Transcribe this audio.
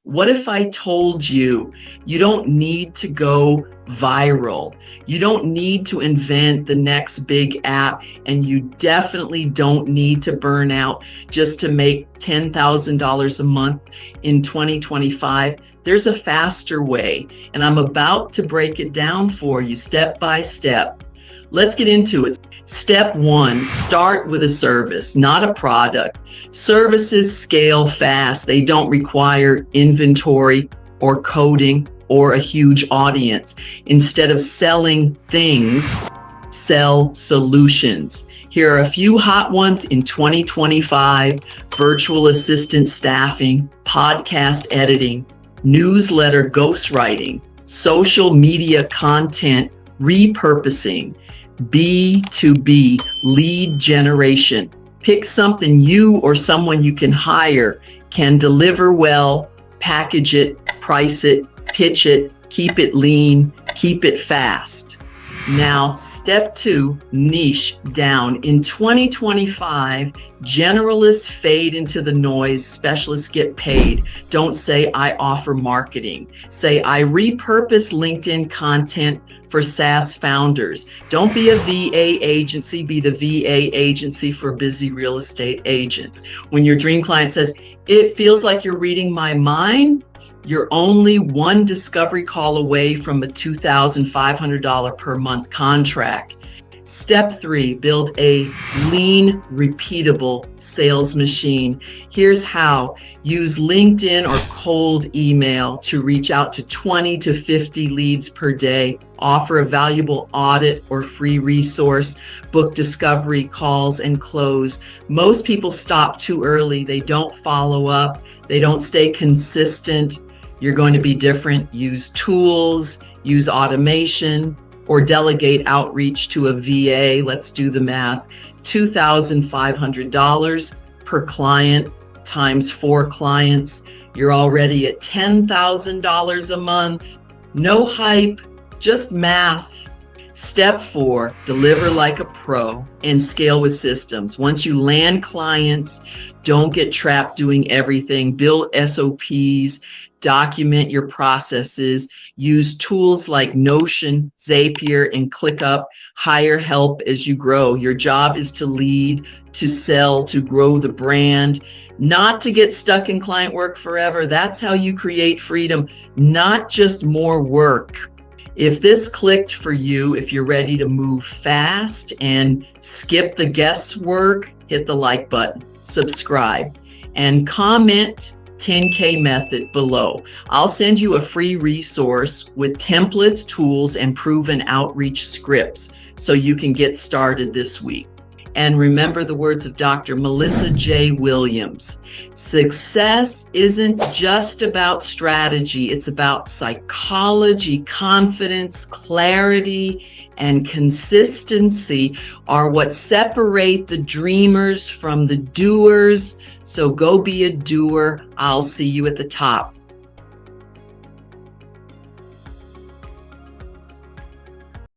What if I told you you don't need to go viral? You don't need to invent the next big app, and you definitely don't need to burn out just to make $10,000 a month in 2025. There's a faster way, and I'm about to break it down for you step by step. Let's get into it. Step one, start with a service, not a product. Services scale fast. They don't require inventory or coding or a huge audience. Instead of selling things, sell solutions. Here are a few hot ones in 2025: virtual assistant staffing, podcast editing, newsletter ghostwriting, social media content repurposing, B2B lead generation. Pick something you or someone you can hire can deliver well, package it, price it, pitch it, keep it lean, keep it fast. Now, step two, niche down. In 2025, generalists fade into the noise, specialists get paid. Don't say, I offer marketing. Say, I repurpose LinkedIn content for SaaS founders. Don't be a VA agency, be the VA agency for busy real estate agents. When your dream client says, it feels like you're reading my mind, you're only one discovery call away from a $2,500 per month contract. Step three, build a lean, repeatable sales machine. Here's how. Use LinkedIn or cold email to reach out to 20 to 50 leads per day. Offer a valuable audit or free resource. Book discovery calls and close. Most people stop too early. They don't follow up. They don't stay consistent. You're going to be different. Use tools, use automation, or delegate outreach to a VA. Let's do the math. $2,500 per client times 4 clients. You're already at $10,000 a month. No hype, just math. Step four, deliver like a pro and scale with systems. Once you land clients, don't get trapped doing everything. Build SOPs, document your processes, use tools like Notion, Zapier, and ClickUp. Hire help as you grow. Your job is to lead, to sell, to grow the brand, not to get stuck in client work forever. That's how you create freedom, not just more work. If this clicked for you, if you're ready to move fast and skip the guesswork, hit the like button, subscribe, and comment 10K method below. I'll send you a free resource with templates, tools, and proven outreach scripts so you can get started this week. And remember the words of Dr. Melissa J. Williams. Success isn't just about strategy. It's about psychology, confidence, clarity, and consistency are what separate the dreamers from the doers. So go be a doer. I'll see you at the top.